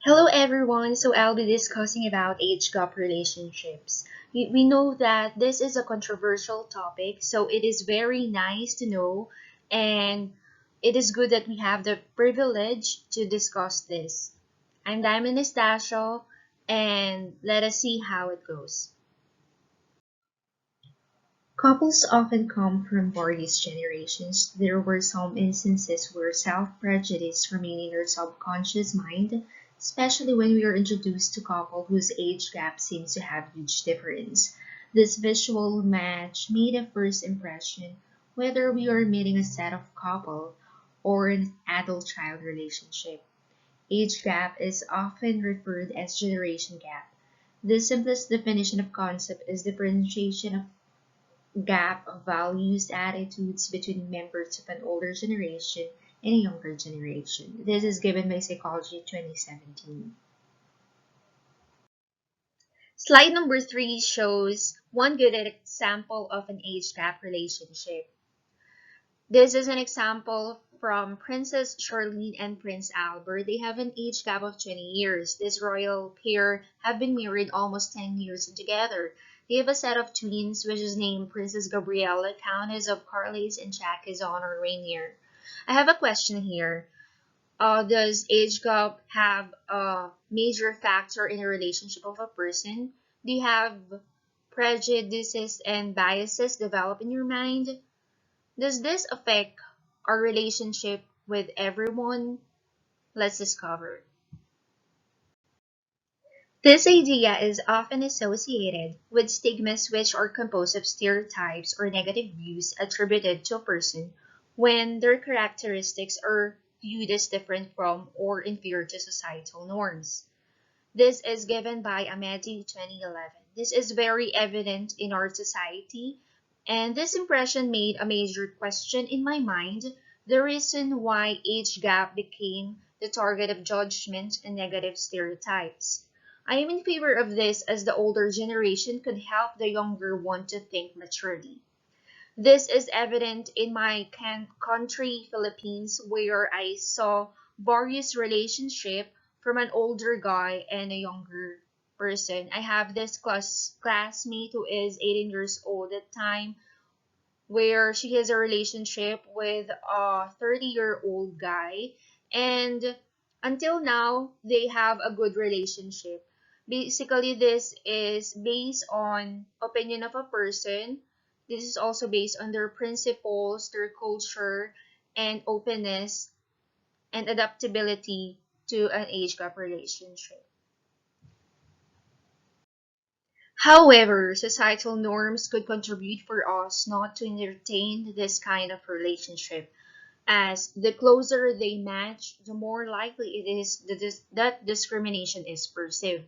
Hello everyone, so I'll be discussing about age gap relationships. We know that this is a controversial topic, so it is very nice to know and it is good that we have the privilege to discuss this. I'm Diamond Estasio and let us see how it goes. Couples often come from various generations. There were some instances where self-prejudice remained in our subconscious mind, especially when we are introduced to couple whose age gap seems to have huge difference. This visual match made a first impression, whether we are meeting a set of couple or an adult-child relationship. Age gap is often referred as generation gap. The simplest definition of concept is differentiation of gap of values, attitudes between members of an older generation and a younger generation. This is given by Psychology 2017. Slide number 3 shows one good example of an age gap relationship. This is an example from Princess Charlene and Prince Albert. They have an age gap of 20 years. This royal pair have been married almost 10 years together. They have a set of twins, which is named Princess Gabriella, Countess of Carles, and Jackie's Honor Rainier. I have a question here. Does age gap have a major factor in a relationship of a person? Do you have prejudices and biases develop in your mind? Does this affect our relationship with everyone? Let's discover. This idea is often associated with stigmas, which are composed of stereotypes or negative views attributed to a person when their characteristics are viewed as different from or inferior to societal norms. This is given by Amedi 2011. This is very evident in our society, and this impression made a major question in my mind, the reason why age gap became the target of judgment and negative stereotypes. I am in favor of this as the older generation could help the younger one to think maturely. This is evident in my country, Philippines, where I saw various relationships from an older guy and a younger person. I have this classmate who is 18 years old at the time, where she has a relationship with a 30-year-old guy, and until now they have a good relationship. Basically, this is based on opinion of a person. This is also based on their principles, their culture, and openness and adaptability to an age gap relationship. However, societal norms could contribute for us not to entertain this kind of relationship, as the closer they match, the more likely it is that discrimination is perceived.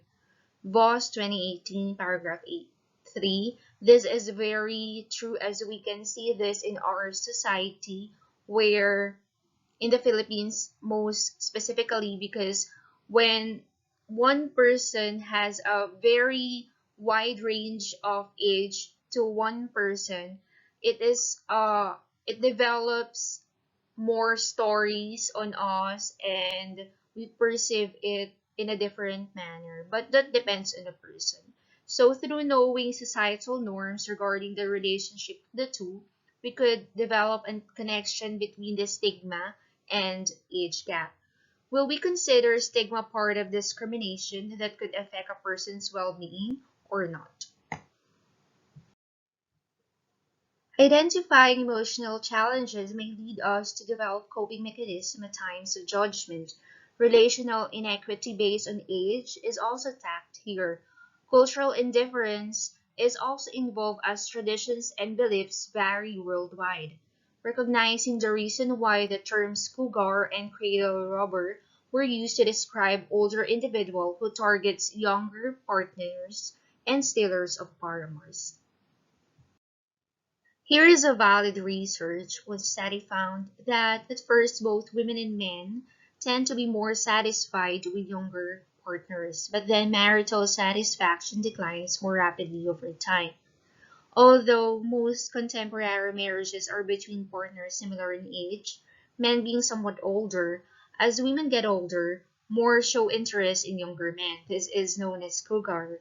Voss 2018, paragraph 8. 3. This is very true as we can see this in our society, where in the Philippines, most specifically, because when one person has a very wide range of age to one person, it is it develops more stories on us and we perceive it in a different manner, but that depends on the person. So through knowing societal norms regarding the relationship of the two, we could develop a connection between the stigma and age gap. Will we consider stigma part of discrimination that could affect a person's well-being or not? Identifying emotional challenges may lead us to develop coping mechanisms at times of judgment. Relational inequity based on age is also tacked here. Cultural indifference is also involved as traditions and beliefs vary worldwide. Recognizing the reason why the terms cougar and cradle robber were used to describe older individual who targets younger partners and stealers of paramours. Here is a valid research when study found that at first both women and men tend to be more satisfied with younger partners, but then marital satisfaction declines more rapidly over time. Although most contemporary marriages are between partners similar in age, men being somewhat older, as women get older, more show interest in younger men. This is known as cougar.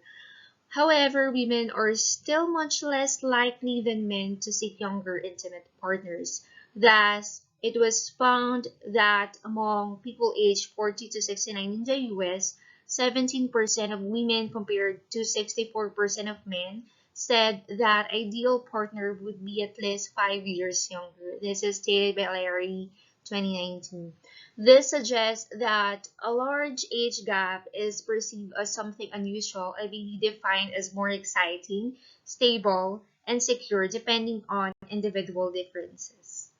However, women are still much less likely than men to seek younger intimate partners. Thus, it was found that among people aged 40 to 69 in the US, 17% of women compared to 64% of men said that ideal partner would be at least 5 years younger. This is stated by Larry 2019. This suggests that a large age gap is perceived as something unusual and may be defined as more exciting, stable, and secure depending on individual differences.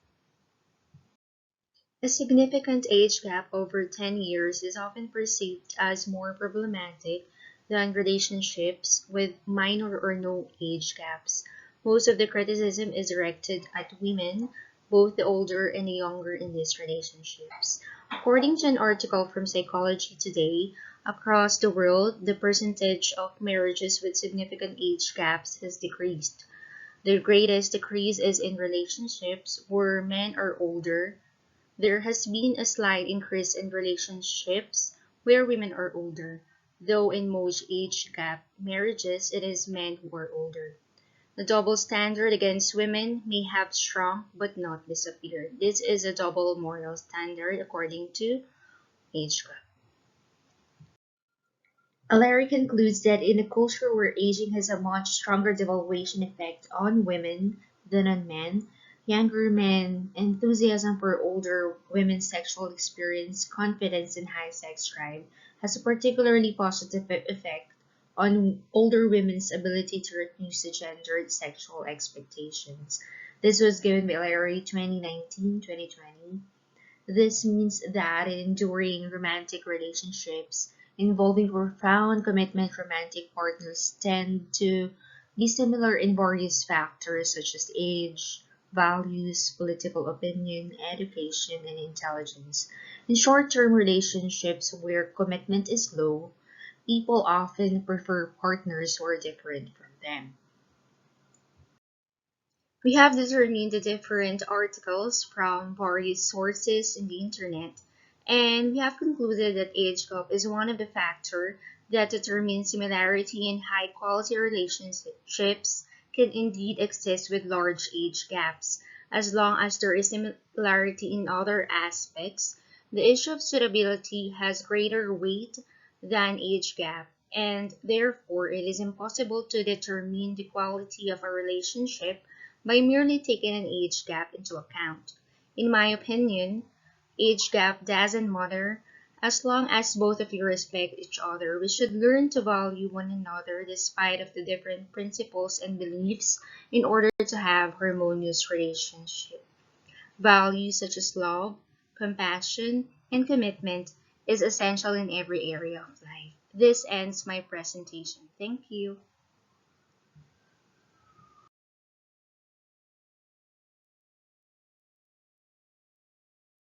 A significant age gap over 10 years is often perceived as more problematic than relationships with minor or no age gaps. Most of the criticism is directed at women, both the older and the younger in these relationships. According to an article from Psychology Today, across the world, the percentage of marriages with significant age gaps has decreased. The greatest decrease is in relationships where men are older. There has been a slight increase in relationships where women are older, though in most age gap marriages it is men who are older. The double standard against women may have shrunk but not disappeared. This is a double moral standard according to age gap. Larry concludes that in a culture where aging has a much stronger devaluation effect on women than on men, younger men, enthusiasm for older women's sexual experience, confidence, and high sex drive has a particularly positive effect on older women's ability to refuse the gendered sexual expectations. This was given by Larry 2019-2020. This means that in enduring romantic relationships involving profound commitment, romantic partners tend to be similar in various factors such as age, values, political opinion, education, and intelligence. In short-term relationships where commitment is low, people often prefer partners who are different from them. We have determined the different articles from various sources in the internet, and we have concluded that age gap is one of the factors that determine similarity in high quality relationships can indeed exist with large age gaps, as long as there is similarity in other aspects. The issue of suitability has greater weight than age gap, and therefore it is impossible to determine the quality of a relationship by merely taking an age gap into account. In my opinion, age gap doesn't matter as long as both of you respect each other. We should learn to value one another despite of the different principles and beliefs in order to have harmonious relationship. Values such as love, compassion, and commitment is essential in every area of life. This ends my presentation. Thank you.